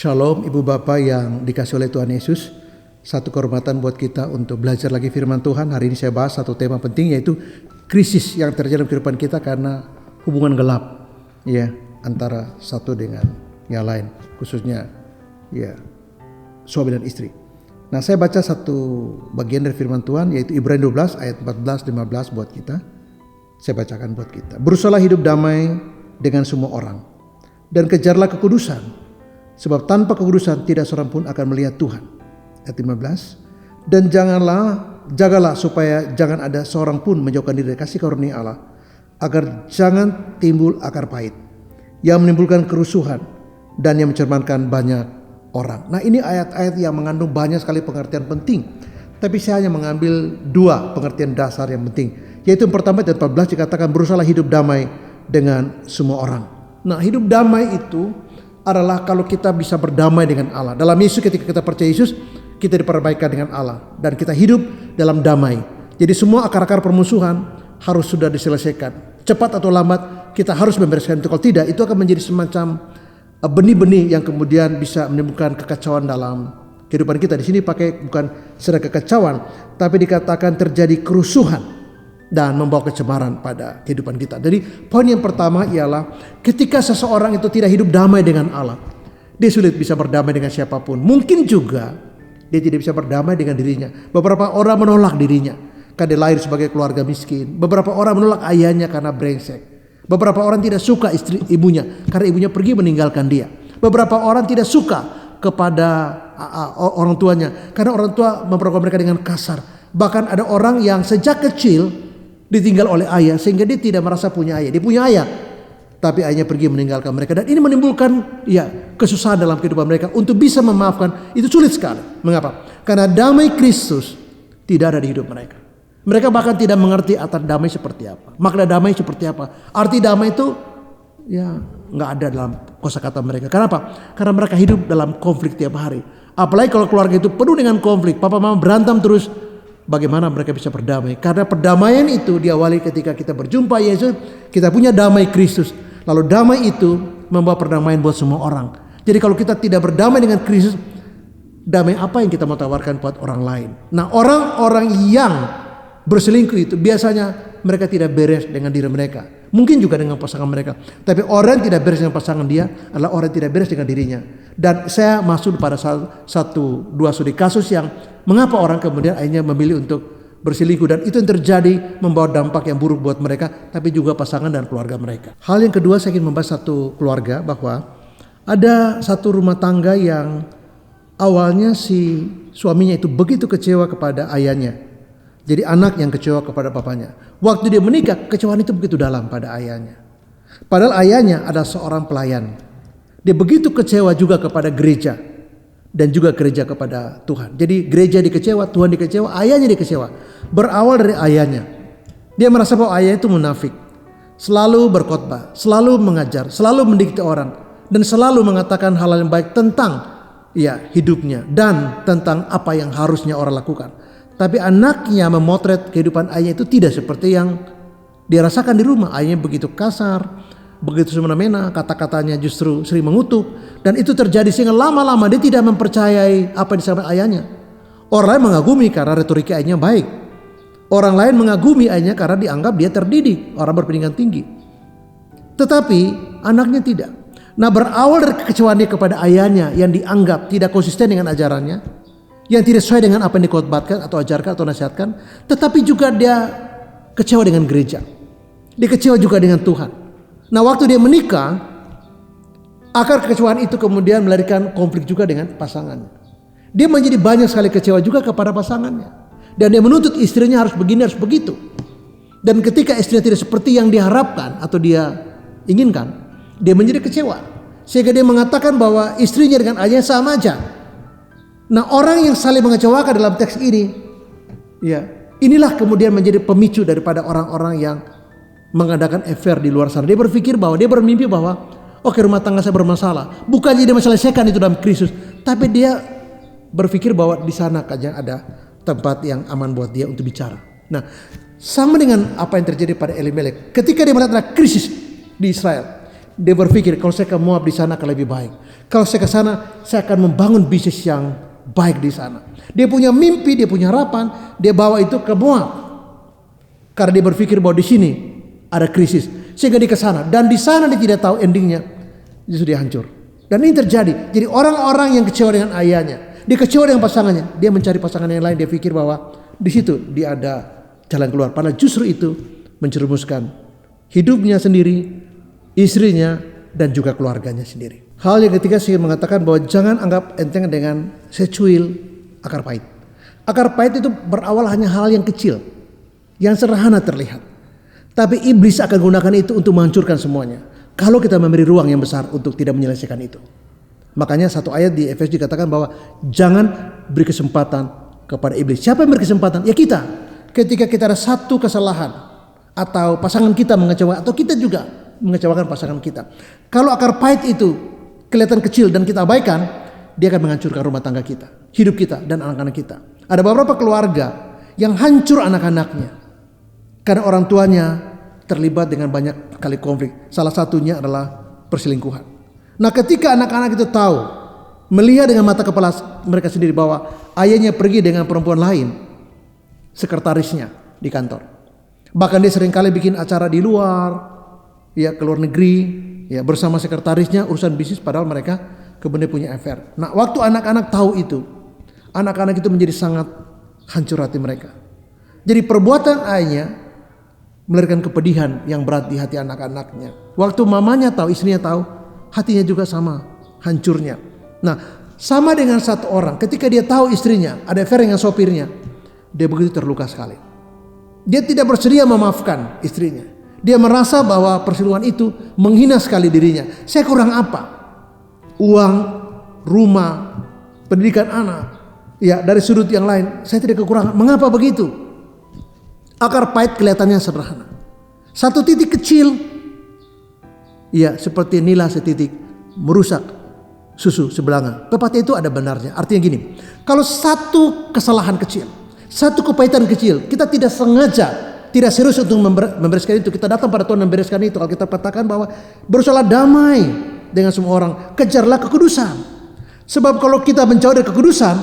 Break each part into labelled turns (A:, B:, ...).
A: Shalom Ibu Bapak yang dikasih oleh Tuhan Yesus. Satu kehormatan buat kita untuk belajar lagi firman Tuhan. Hari ini saya bahas satu tema penting, yaitu krisis yang terjadi dalam kehidupan kita karena hubungan gelap ya antara satu dengan yang lain, khususnya ya suami dan istri. Nah, saya baca satu bagian dari firman Tuhan, yaitu Ibrani 12 ayat 14-15 buat kita. Saya bacakan buat kita. Berusahalah hidup damai dengan semua orang dan kejarlah kekudusan, sebab tanpa kekudusan tidak seorang pun akan melihat Tuhan. Ayat 15. Dan jagalah supaya jangan ada seorang pun menjauhkan diri dari kasih karunia Allah, agar jangan timbul akar pahit yang menimbulkan kerusuhan dan yang mencerminkan banyak orang. Nah, ini ayat-ayat yang mengandung banyak sekali pengertian penting, tapi saya hanya mengambil dua pengertian dasar yang penting, yaitu yang pertama ayat 14 dikatakan berusahalah hidup damai dengan semua orang. Nah, hidup damai itu adalah kalau kita bisa berdamai dengan Allah. Dalam Yesus, ketika kita percaya Yesus, kita diperbaikan dengan Allah dan kita hidup dalam damai. Jadi semua akar-akar permusuhan harus sudah diselesaikan. Cepat atau lambat kita harus membereskan itu. Kalau tidak, itu akan menjadi semacam benih-benih yang kemudian bisa menimbulkan kekacauan dalam kehidupan kita. Di sini pakai bukan sedang kekacauan, tapi dikatakan terjadi kerusuhan dan membawa kecemaran pada kehidupan kita. Jadi poin yang pertama ialah ketika seseorang itu tidak hidup damai dengan Allah, dia sulit bisa berdamai dengan siapapun. Mungkin juga dia tidak bisa berdamai dengan dirinya. Beberapa orang menolak dirinya karena dia lahir sebagai keluarga miskin. Beberapa orang menolak ayahnya karena brengsek. Beberapa orang tidak suka ibunya karena ibunya pergi meninggalkan dia. Beberapa orang tidak suka kepada orang tuanya karena orang tua memperlakukan mereka dengan kasar. Bahkan ada orang yang sejak kecil ditinggal oleh ayah sehingga dia tidak merasa punya ayah. Dia punya ayah, tapi ayahnya pergi meninggalkan mereka, dan ini menimbulkan kesusahan dalam kehidupan mereka. Untuk bisa memaafkan itu sulit sekali. Mengapa? Karena damai Kristus tidak ada di hidup mereka. Mereka bahkan tidak mengerti arti damai seperti apa, makna damai seperti apa. Arti damai itu nggak ada dalam kosakata mereka. Kenapa? Karena mereka hidup dalam konflik tiap hari. Apalagi kalau keluarga itu penuh dengan konflik, papa mama berantem terus. Bagaimana mereka bisa berdamai? Karena perdamaian itu diawali ketika kita berjumpa Yesus, kita punya damai Kristus. Lalu damai itu membawa perdamaian buat semua orang. Jadi kalau kita tidak berdamai dengan Kristus, damai apa yang kita mau tawarkan buat orang lain? Nah, orang-orang yang berselingkuh itu biasanya mereka tidak beres dengan diri mereka. Mungkin juga dengan pasangan mereka. Tapi orang yang tidak beres dengan pasangan dia adalah orang yang tidak beres dengan dirinya. Dan saya masuk pada dua studi kasus yang mengapa orang kemudian akhirnya memilih untuk berselingkuh, dan itu yang terjadi membawa dampak yang buruk buat mereka, tapi juga pasangan dan keluarga mereka. Hal yang kedua, saya ingin membahas satu keluarga, bahwa ada satu rumah tangga yang awalnya si suaminya itu begitu kecewa kepada ayahnya. Jadi anak yang kecewa kepada bapaknya. Waktu dia menikah, kecewaan itu begitu dalam pada ayahnya. Padahal ayahnya adalah seorang pelayan. Dia begitu kecewa juga kepada gereja dan juga gereja kepada Tuhan. Jadi gereja dikecewa, Tuhan dikecewa, ayahnya dikecewa. Berawal dari ayahnya. Dia merasa bahwa ayah itu munafik. Selalu berkhotbah, selalu mengajar, selalu mendikte orang, dan selalu mengatakan hal yang baik tentang hidupnya dan tentang apa yang harusnya orang lakukan. Tapi anaknya memotret kehidupan ayahnya itu tidak seperti yang dia rasakan di rumah. Ayahnya begitu kasar, begitu semena-mena, kata-katanya justru sering mengutuk. Dan itu terjadi sehingga lama-lama dia tidak mempercayai apa yang disampaikan ayahnya. Orang lain mengagumi karena retorika ayahnya baik. Orang lain mengagumi ayahnya karena dianggap dia terdidik, orang berpendidikan tinggi. Tetapi anaknya tidak. Nah, berawal dari kekecewaan dia kepada ayahnya yang dianggap tidak konsisten dengan ajarannya, yang tidak sesuai dengan apa yang dikhotbahkan atau ajarkan atau nasihatkan, tetapi juga dia kecewa dengan gereja. Dia kecewa juga dengan Tuhan. Nah, waktu dia menikah, akar kekecewaan itu kemudian melahirkan konflik juga dengan pasangannya. Dia menjadi banyak sekali kecewa juga kepada pasangannya. Dan dia menuntut istrinya harus begini, harus begitu. Dan ketika istrinya tidak seperti yang diharapkan atau dia inginkan, dia menjadi kecewa. Sehingga dia mengatakan bahwa istrinya dengan ayahnya sama aja. Nah, orang yang saling mengecewakan dalam teks ini, inilah kemudian menjadi pemicu daripada orang-orang yang mengadakan affair di luar sana. Dia berpikir bahwa, dia bermimpi bahwa rumah tangga saya bermasalah. Bukan dia menyelesaikan itu dalam Kristus, tapi dia berpikir bahwa di sana saja ada tempat yang aman buat dia untuk bicara. Nah, sama dengan apa yang terjadi pada Elimelek. Ketika dia melihat ada krisis di Israel, Dia berpikir kalau saya ke Moab di sana akan lebih baik. Kalau saya ke sana saya akan membangun bisnis yang baik di sana. Dia punya mimpi, dia punya harapan, dia bawa itu ke Moab. Karena dia berpikir bahwa di sini ada krisis. Sehingga dia ke sana dan di sana dia tidak tahu endingnya. Justru dia hancur. Dan ini terjadi. Jadi orang-orang yang kecewa dengan ayahnya, dia kecewa dengan pasangannya, dia mencari pasangan yang lain, dia pikir bahwa di situ dia ada jalan keluar. Padahal justru itu menjerumuskan hidupnya sendiri, istrinya, dan juga keluarganya sendiri. Hal yang ketiga saya mengatakan bahwa jangan anggap enteng dengan secuil akar pahit. Akar pahit itu berawal hanya hal yang kecil, yang sederhana terlihat. Tapi iblis akan gunakan itu untuk menghancurkan semuanya. Kalau kita memberi ruang yang besar untuk tidak menyelesaikan itu. Makanya satu ayat di Efesus dikatakan bahwa jangan beri kesempatan kepada iblis. Siapa yang beri kesempatan? Ya kita. Ketika kita ada satu kesalahan atau pasangan kita mengecewakan atau kita juga mengecewakan pasangan kita. Kalau akar pahit itu kelihatan kecil dan kita abaikan, dia akan menghancurkan rumah tangga kita, hidup kita dan anak-anak kita. Ada beberapa keluarga yang hancur anak-anaknya karena orang tuanya terlibat dengan banyak kali konflik. Salah satunya adalah perselingkuhan. Nah, ketika anak-anak itu tahu, melihat dengan mata kepala mereka sendiri bahwa ayahnya pergi dengan perempuan lain, sekretarisnya di kantor. Bahkan dia seringkali bikin acara di luar, ya ke luar negeri, ya bersama sekretarisnya urusan bisnis padahal mereka kemudian punya affair. Nah, waktu anak-anak tahu itu, anak-anak itu menjadi sangat hancur hati mereka. Jadi perbuatan ayahnya melahirkan kepedihan yang berat di hati anak-anaknya. Waktu mamanya tahu, istrinya tahu, hatinya juga sama hancurnya. Nah, sama dengan satu orang ketika dia tahu istrinya ada affair dengan sopirnya, dia begitu terluka sekali. Dia tidak bersedia memaafkan istrinya. Dia merasa bahwa perselingkuhan itu menghina sekali dirinya. Saya kurang apa? Uang, rumah, pendidikan anak. Ya, dari sudut yang lain saya tidak kekurangan. Mengapa begitu? Akar pahit kelihatannya sederhana. Satu titik kecil, ya seperti nila setitik merusak susu sebelanga. Pepatah itu ada benarnya. Artinya gini, kalau satu kesalahan kecil, satu kepahitan kecil, kita tidak sengaja, tidak serius untuk membereskan itu, kita datang pada Tuhan membereskan itu. Kalau kita katakan bahwa berusaha damai dengan semua orang, kejarlah kekudusan. Sebab kalau kita menjauh dari kekudusan,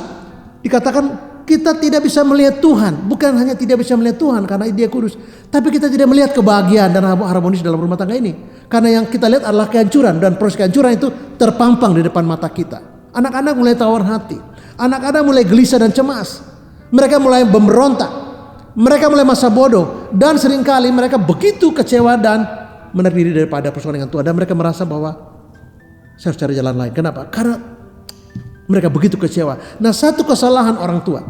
A: dikatakan kita tidak bisa melihat Tuhan. Bukan hanya tidak bisa melihat Tuhan karena dia kudus, tapi kita tidak melihat kebahagiaan dan harmonis dalam rumah tangga ini. Karena yang kita lihat adalah kehancuran, dan proses kehancuran itu terpampang di depan mata kita. Anak-anak mulai tawar hati, anak-anak mulai gelisah dan cemas. Mereka mulai memberontak, mereka mulai masa bodoh, dan seringkali mereka begitu kecewa dan menarik diri daripada persoalan dengan Tuhan. Dan mereka merasa bahwa saya harus cari jalan lain. Kenapa? Karena mereka begitu kecewa. Nah, satu kesalahan orang tua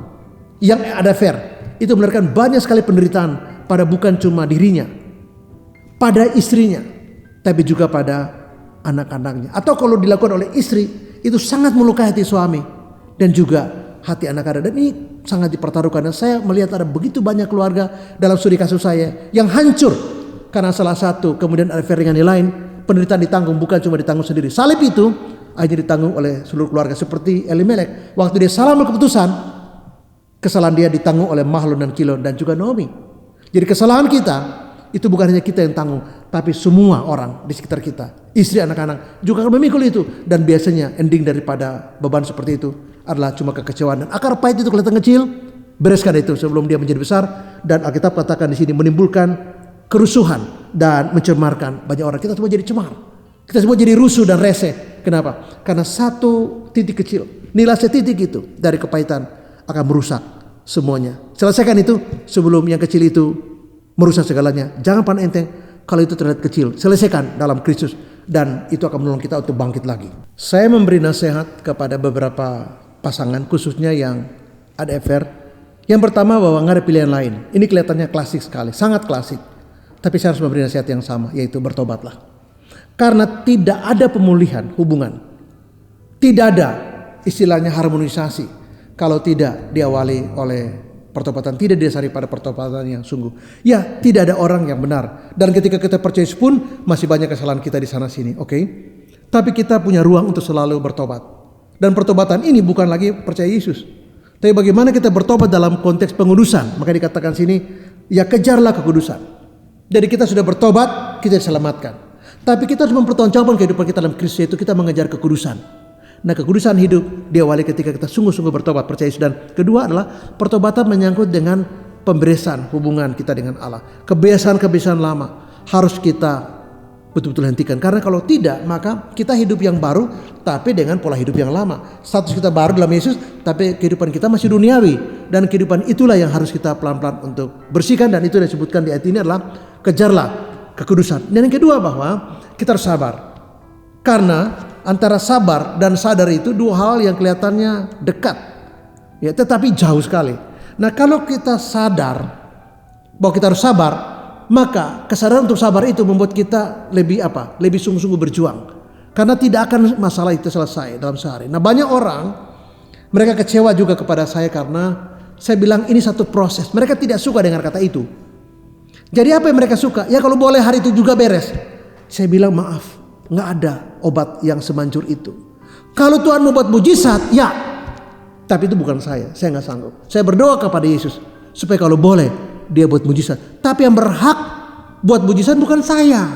A: yang ada affair itu melahirkan banyak sekali penderitaan pada bukan cuma dirinya, pada istrinya, tapi juga pada anak-anaknya. Atau kalau dilakukan oleh istri, itu sangat melukai hati suami dan juga hati anak-anak. Dan ini sangat dipertaruhkan. Dan saya melihat ada begitu banyak keluarga dalam studi kasus saya yang hancur karena salah satu kemudian ada affair dengan yang lain. Penderitaan ditanggung, bukan cuma ditanggung sendiri. Salib itu akhirnya ditanggung oleh seluruh keluarga, seperti Elimelek. Waktu dia salah ambil keputusan, kesalahan dia ditanggung oleh Mahlon dan Kilon dan juga Naomi. Jadi kesalahan kita itu bukan hanya kita yang tanggung, tapi semua orang di sekitar kita, istri, anak-anak juga akan memikul itu. Dan biasanya ending daripada beban seperti itu adalah cuma kekecewaan. Dan akar pahit itu kelihatan kecil, bereskan itu sebelum dia menjadi besar. Dan Alkitab katakan di sini menimbulkan kerusuhan dan mencemarkan banyak orang. Kita semua jadi cemar, kita semua jadi rusuh dan reseh. Kenapa? Karena satu titik kecil, nilai setitik itu dari kepahitan akan merusak semuanya. Selesaikan itu sebelum yang kecil itu merusak segalanya. Jangan pandang enteng kalau itu terlihat kecil. Selesaikan dalam Kristus dan itu akan menolong kita untuk bangkit lagi. Saya memberi nasihat kepada beberapa pasangan khususnya yang ada affair. Yang pertama bahwa nggak ada pilihan lain. Ini kelihatannya klasik sekali, sangat klasik. Tapi saya harus memberi nasihat yang sama, yaitu bertobatlah. Karena tidak ada pemulihan hubungan, tidak ada istilahnya harmonisasi kalau tidak diawali oleh pertobatan, tidak didasari pada pertobatan yang sungguh. Ya, tidak ada orang yang benar. Dan ketika kita percaya pun masih banyak kesalahan kita di sana sini, oke? Tapi kita punya ruang untuk selalu bertobat. Dan pertobatan ini bukan lagi percaya Yesus, tapi bagaimana kita bertobat dalam konteks pengudusan. Maka dikatakan sini, ya kejarlah kekudusan. Jadi kita sudah bertobat, kita diselamatkan. Tapi kita harus mempertanggungjawabkan kehidupan kita dalam Kristus, yaitu kita mengejar kekudusan. Nah, kekudusan hidup diawali ketika kita sungguh-sungguh bertobat, percaya Yesus. Dan kedua adalah pertobatan menyangkut dengan pemberesan hubungan kita dengan Allah. Kebiasaan-kebiasaan lama harus kita betul-betul hentikan. Karena kalau tidak, maka kita hidup yang baru tapi dengan pola hidup yang lama. Status kita baru dalam Yesus, tapi kehidupan kita masih duniawi. Dan kehidupan itulah yang harus kita pelan-pelan untuk bersihkan. Dan itu yang disebutkan di ayat ini adalah kejarlah kekudusan. Dan yang kedua bahwa kita harus sabar. Karena antara sabar dan sadar itu dua hal yang kelihatannya dekat, ya, tetapi jauh sekali. Nah, kalau kita sadar bahwa kita harus sabar, maka kesadaran untuk sabar itu membuat kita lebih lebih sungguh-sungguh berjuang. Karena tidak akan masalah itu selesai dalam sehari. Nah, banyak orang mereka kecewa juga kepada saya karena saya bilang ini satu proses. Mereka tidak suka dengan kata itu. Jadi apa yang mereka suka? Ya kalau boleh hari itu juga beres. Saya bilang maaf, nggak ada obat yang semanjur itu. Kalau Tuhan mau buat mujizat, ya. Tapi itu bukan saya nggak sanggup. Saya berdoa kepada Yesus supaya kalau boleh dia buat mujizat. Tapi yang berhak buat mujizat bukan saya.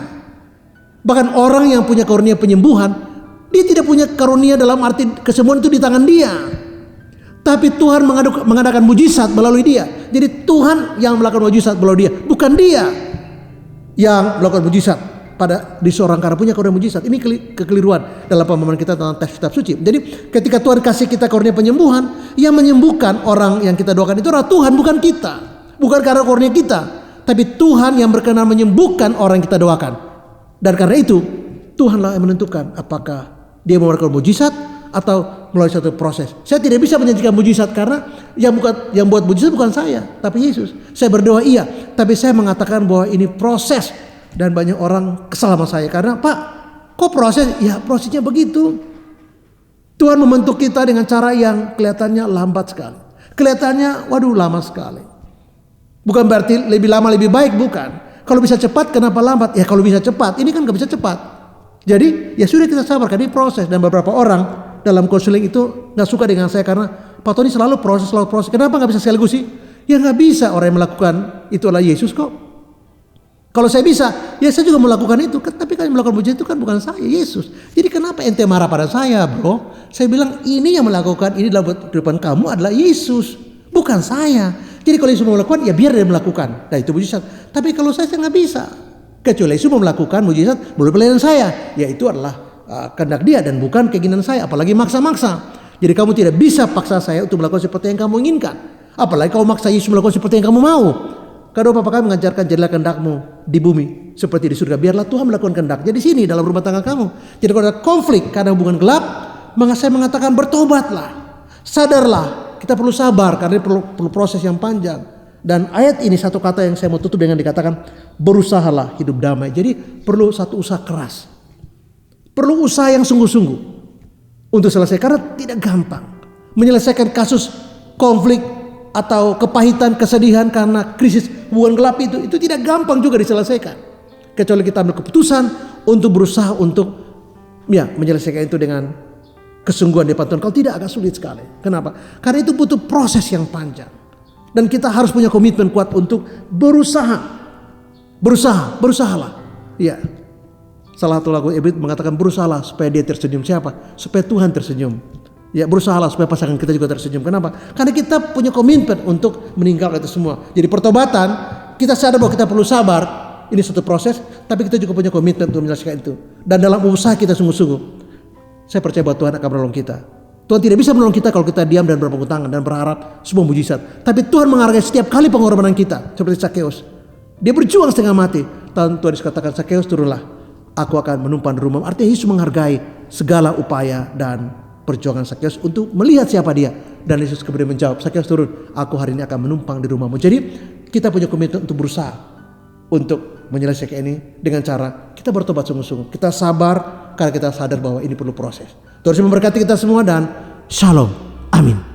A: Bahkan orang yang punya karunia penyembuhan, dia tidak punya karunia dalam arti kesembuhan itu di tangan dia. Tapi Tuhan mengadakan mujizat melalui dia. Jadi Tuhan yang melakukan mujizat melalui dia, bukan dia yang melakukan mujizat di seorang karena punya karunia mujizat. Ini kekeliruan dalam pemahaman kita tentang tes kitab suci. Jadi ketika Tuhan kasih kita karunia penyembuhan, yang menyembuhkan orang yang kita doakan itu adalah Tuhan, bukan kita. Bukan karena karunia kita, tapi Tuhan yang berkenan menyembuhkan orang yang kita doakan. Dan karena itu Tuhanlah yang menentukan apakah dia memberikan mujizat atau melalui satu proses. Saya tidak bisa menjanjikan mujizat karena yang buat mujizat bukan saya, tapi Yesus. Saya berdoa iya, tapi saya mengatakan bahwa ini proses. Dan banyak orang kesal sama saya karena, Pak, kok proses? Ya prosesnya begitu. Tuhan membentuk kita dengan cara yang kelihatannya lambat sekali. Kelihatannya lama sekali. Bukan berarti lebih lama lebih baik, bukan. Kalau bisa cepat kenapa lambat? Ya kalau bisa cepat, ini kan gak bisa cepat. Jadi ya sudah kita sabar, karena ini proses. Dan beberapa orang dalam konseling itu gak suka dengan saya karena Pak Tony selalu proses. Kenapa gak bisa sekaligus sih? Ya gak bisa, orang yang melakukan itu adalah Yesus kok. Kalau saya bisa, ya saya juga melakukan itu. Tapi kan yang melakukan mujizat itu kan bukan saya, Yesus. Jadi kenapa ente marah pada saya, bro? Saya bilang ini yang melakukan ini dalam kehidupan kamu adalah Yesus, bukan saya. Jadi kalau Yesus mau melakukan, ya biar dia melakukan. Nah itu mujizat. Tapi kalau saya nggak bisa. Kecuali Yesus mau melakukan mujizat melalui pelayanan saya. Ya itu adalah kehendak dia dan bukan keinginan saya. Apalagi maksa-maksa. Jadi kamu tidak bisa paksa saya untuk melakukan seperti yang kamu inginkan. Apalagi kamu maksa Yesus melakukan seperti yang kamu mau. Karena Bapa kami mengajarkan jadilah kehendakmu di bumi seperti di surga. Biarlah Tuhan melakukan kehendak. Jadi sini dalam rumah tangga kamu. Jadi kalau ada konflik karena hubungan gelap, maka saya mengatakan bertobatlah. Sadarlah. Kita perlu sabar karena perlu proses yang panjang. Dan ayat ini satu kata yang saya mau tutup dengan dikatakan berusahalah hidup damai. Jadi perlu satu usaha keras. Perlu usaha yang sungguh-sungguh untuk selesai. Karena tidak gampang menyelesaikan kasus konflik atau kepahitan, kesedihan karena krisis hubungan gelap itu tidak gampang juga diselesaikan. Kecuali kita ambil keputusan untuk berusaha untuk menyelesaikan itu dengan kesungguhan di depan Tuhan. Kalau tidak agak sulit sekali. Kenapa? Karena itu butuh proses yang panjang. Dan kita harus punya komitmen kuat untuk berusaha. Berusahalah. Ya. Salah satu lagu Ibrit mengatakan berusahalah supaya dia tersenyum. Siapa? Supaya Tuhan tersenyum. Ya berusahalah supaya pasangan kita juga tersenyum. Kenapa? Karena kita punya komitmen untuk meninggalkan itu semua. Jadi pertobatan, kita sadar bahwa kita perlu sabar. Ini satu proses, tapi kita juga punya komitmen untuk menyelesaikan itu. Dan dalam usaha kita sungguh-sungguh, saya percaya bahwa Tuhan akan menolong kita. Tuhan tidak bisa menolong kita kalau kita diam dan berpangku tangan dan berharap semua mujizat. Tapi Tuhan menghargai setiap kali pengorbanan kita, seperti Zakeus. Dia berjuang setengah mati. Tuhan Yesus katakan, Zakeus turunlah, aku akan menumpang di rumah. Artinya Yesus menghargai segala upaya dan perjuangan Zakeus untuk melihat siapa dia. Dan Yesus kemudian menjawab, Zakeus turun, aku hari ini akan menumpang di rumahmu. Jadi kita punya komitmen untuk berusaha untuk menyelesaikan ini dengan cara kita bertobat sungguh-sungguh. Kita sabar karena kita sadar bahwa ini perlu proses. Tuhan memberkati kita semua dan shalom. Amin.